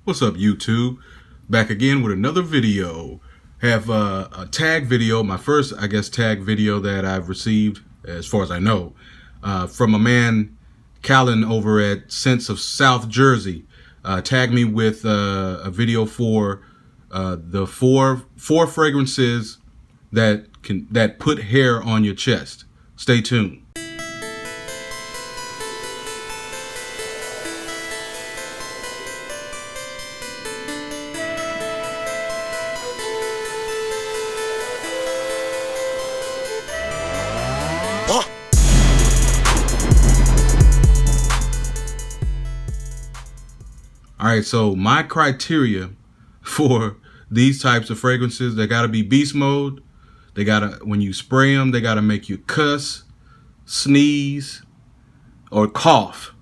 What's up, YouTube? Back again with another video. Have a tag video, my first, I guess, tag video that I've received, as far as I know, from a man, Callan, over at Scents of South Jersey. Tagged me with a video for the four fragrances that put hair on your chest. Stay tuned. All right, so my criteria for these types of fragrances, they gotta be beast mode. They gotta, when you spray them, they gotta make you cuss, sneeze, or cough.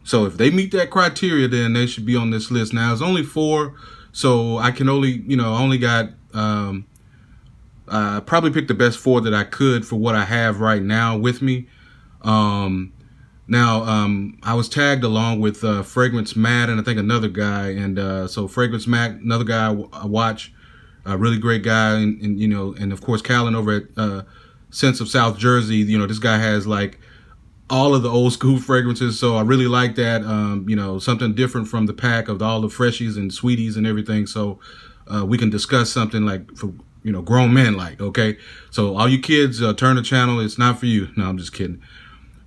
So if they meet that criteria, then they should be on this list. Now it's only 4, so I can only, only got, probably picked the best 4 that I could for what I have right now with me. I was tagged along with Fragrance Matt and I think another guy, and so Fragrance Matt, another guy I watch, a really great guy, and of course Callan over at Scents of South Jersey. This guy has like all of the old school fragrances, so I really like that. Something different from the pack of all the freshies and sweeties and everything. So we can discuss something like for grown men, like, okay. So all you kids, turn the channel. It's not for you. No, I'm just kidding.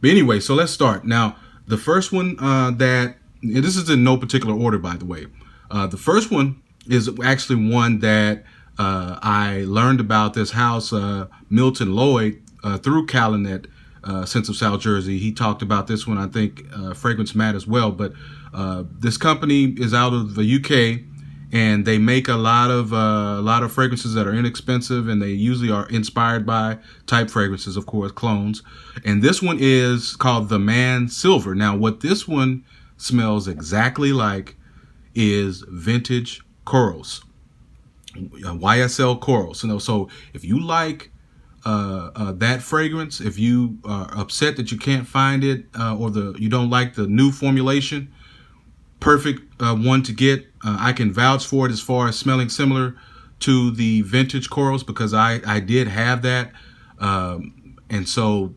But anyway, so let's start. Now, the first one and this is in no particular order, by the way. The first one is actually one that I learned about this house, Milton Lloyd, through Callan at Scents of South Jersey. He talked about this one, I think, Fragrance Matt as well. But this company is out of the UK, and they make a lot of fragrances that are inexpensive, and they usually are inspired by type fragrances, of course, clones. And this one is called The Man Silver. Now, what this one smells exactly like is vintage Kouros, YSLKouros. So if you like that fragrance, if you are upset that you can't find it, or you don't like the new formulation, perfect one to get. I can vouch for it as far as smelling similar to the vintage Kouros, because I did have that. And so,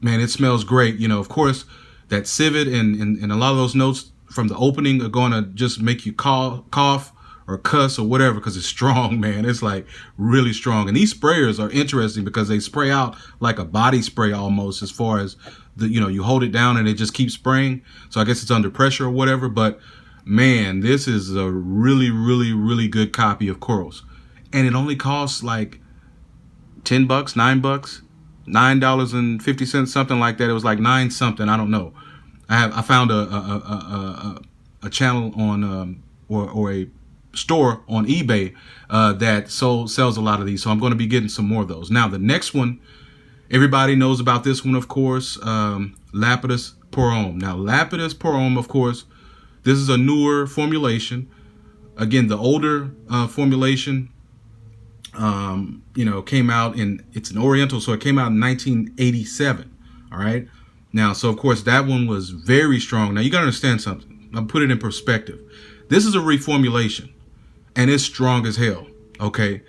man, it smells great. Of course, that civet and a lot of those notes from the opening are going to just make you cough or cuss or whatever, because it's strong, man. It's like really strong. And these sprayers are interesting because they spray out like a body spray almost, as far as you hold it down and it just keeps spraying. So I guess it's under pressure or whatever. But man, this is a really, really, really good copy of Kouros. And it only costs like $10, $9, $9.50, something like that. It was like 9 something. I don't know. I found a channel on or a store on eBay that sells a lot of these. So I'm going to be getting some more of those. Now the next one, everybody knows about this one, of course. Lapidus pour Homme. Now Lapidus pour Homme, of course, this is a newer formulation. Again, the older formulation, came out it's an Oriental, so it came out in 1987. All right. Now, so of course that one was very strong. Now you got to understand something. I'll put it in perspective. This is a reformulation, and it's strong as hell. Okay.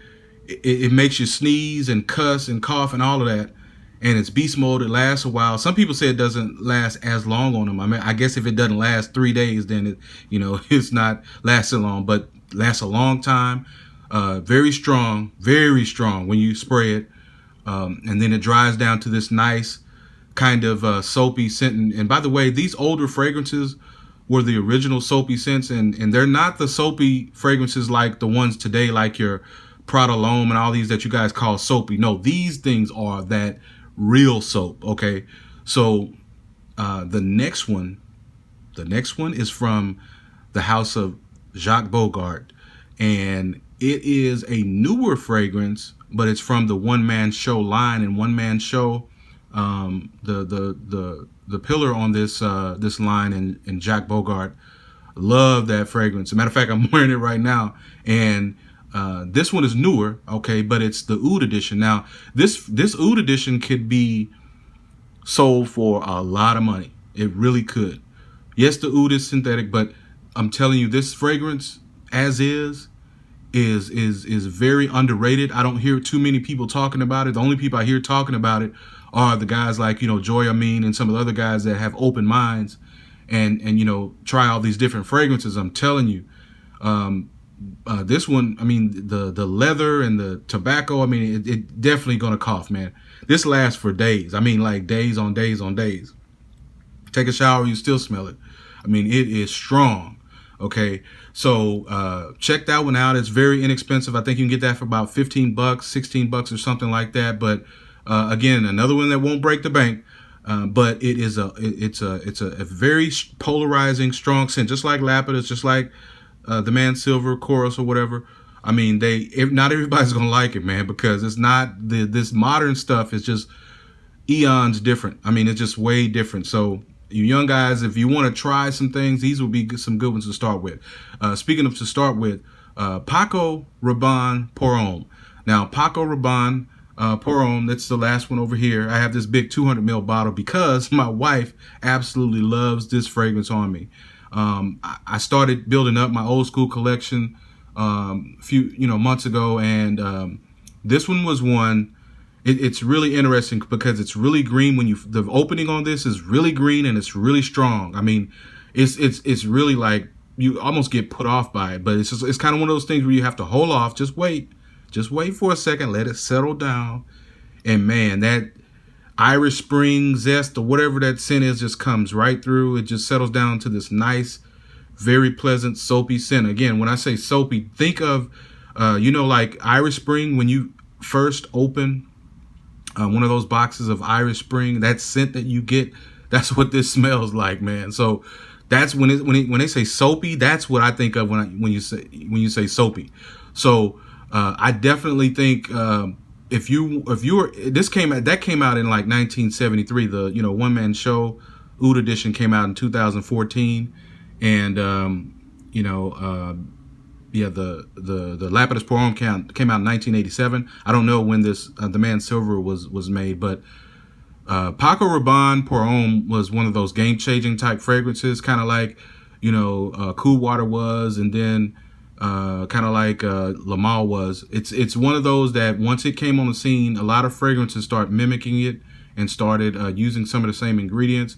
It makes you sneeze and cuss and cough and all of that. And it's beast mode. It lasts a while. Some people say it doesn't last as long on them. I mean, I guess if it doesn't last 3 days, then it's not lasting long, but lasts a long time. Very strong when you spray it. And then it dries down to this nice kind of soapy scent. And by the way, these older fragrances were the original soapy scents, and they're not the soapy fragrances like the ones today, like your Prada L'Homme and all these that you guys call soapy. No, these things are that real soap. Okay, so the next one is from the house of Jacques Bogart, and it is a newer fragrance, but it's from the One Man Show line. And One Man Show, the pillar on this line, and Jacques Bogart, love that fragrance. As a matter of fact, I'm wearing it right now, and this one is newer, okay, but it's the Oud edition. Now, this Oud edition could be sold for a lot of money. It really could. Yes, the Oud is synthetic, but I'm telling you, this fragrance as is very underrated. I don't hear too many people talking about it. The only people I hear talking about it are the guys like, Joy Amin and some of the other guys that have open minds and try all these different fragrances. I'm telling you, this one, I mean, the leather and the tobacco, I mean, it definitely gonna cough, man. This lasts for days. I mean, like days on days on days. Take a shower, you still smell it. I mean, it is strong. Okay, so check that one out. It's very inexpensive. I think you can get that for about $15, $16 or something like that. But again, another one that won't break the bank. But it is it's a very polarizing, strong scent, just like Lapidus, just like the YSLKouros or whatever. I mean, not everybody's gonna like it, man, because it's not this modern stuff is just eons different. I mean, it's just way different. So you young guys, if you want to try some things, these will be some good ones to start with. Speaking of to start with, Paco Rabanne pour Homme. Now, Paco Rabanne pour Homme, that's the last one over here. I have this big 200 ml bottle because my wife absolutely loves this fragrance on me. I started building up my old school collection a few months ago, and this one was one. It's really interesting because it's really green. The opening on this is really green and it's really strong. I mean, it's really like you almost get put off by it, but it's kind of one of those things where you have to hold off, just wait for a second, let it settle down, and man, that Irish Spring zest or whatever that scent is just comes right through. It just settles down to this nice, very pleasant soapy scent. Again, when I say soapy, think of like Irish Spring when you first open one of those boxes of Irish Spring, that scent that you get, that's what this smells like, man. So that's when they say soapy, that's what I think of when you say soapy. So I definitely think if you were, that came out in like 1973. The one man show Oud edition came out in 2014, and yeah, the Lapidus pour Homme came out in 1987. I don't know when this the Man Silver was made, but Paco Rabanne pour Homme was one of those game-changing type fragrances, kind of like Cool Water was, and then kind of like Lamal was. It's one of those that once it came on the scene, a lot of fragrances start mimicking it and started using some of the same ingredients.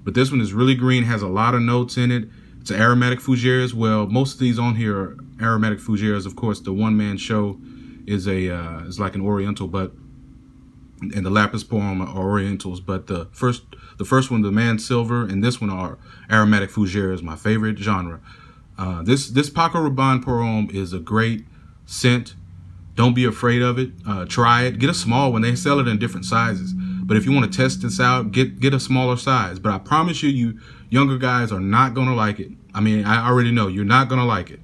But this one is really green, has a lot of notes in it. It's an Aromatic Fujiira as well. Most of these on here are Aromatic Fujiiras. Of course, the one man show is like an Oriental, and the Lapis pour Homme are Orientals. But the first one, the Man Silver, and this one are Aromatic Fujiira, is my favorite genre. This Paco Rabanne pour Homme is a great scent. Don't be afraid of it. Try it. Get a small one. They sell it in different sizes. But if you want to test this out, get a smaller size. But I promise you younger guys are not going to like it. I mean, I already know you're not going to like it.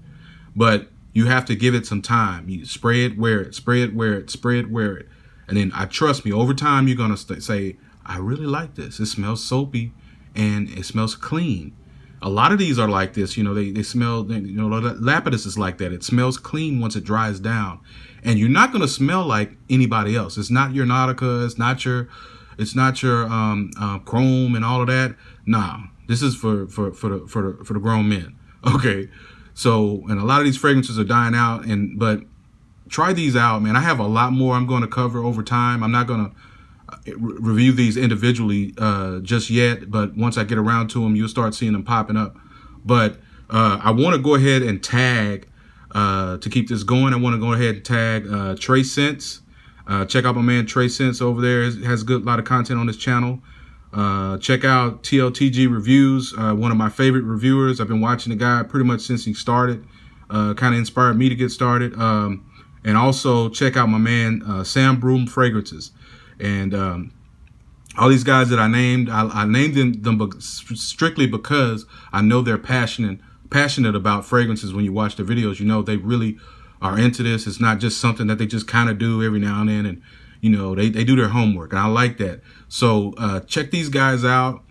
But you have to give it some time. You spray it, wear it, spray it, wear it, spray it, wear it. And then trust me, over time, you're going to say, I really like this. It smells soapy and it smells clean. A lot of these are like this. They smell, Lapidus is like that. It smells clean once it dries down. And you're not going to smell like anybody else. It's not your Nautica. It's not your Chrome and all of that. Nah, this is for the grown men. Okay. So, and a lot of these fragrances are dying out, but try these out, man. I have a lot more I'm going to cover over time. I'm not going to review these individually just yet, but once I get around to them, you'll start seeing them popping up. But I want to go ahead and tag, to keep this going, I want to go ahead and tag Trey Scents. Check out my man Trey Scents over there. He has a lot of content on his channel. Check out TLTG Reviews, one of my favorite reviewers. I've been watching the guy pretty much since he started. Kind of inspired me to get started. And also check out my man Sam Broom Fragrances. And all these guys that I named them strictly because I know they're passionate about fragrances. When you watch the videos, they really are into this. It's not just something that they just kind of do every now and then, and they do their homework, and I like that. So check these guys out.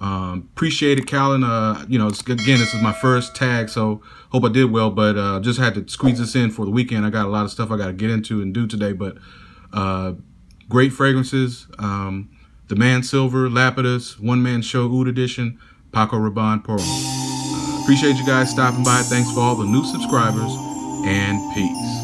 Appreciate it, Callan. Again, this is my first tag, so hope I did well, but just had to squeeze this in for the weekend. I got a lot of stuff I got to get into and do today, but great fragrances. The Man Silver, Lapidus, One Man Show Oud Edition, Paco Rabanne pour Homme. Appreciate you guys stopping by. Thanks for all the new subscribers, and peace.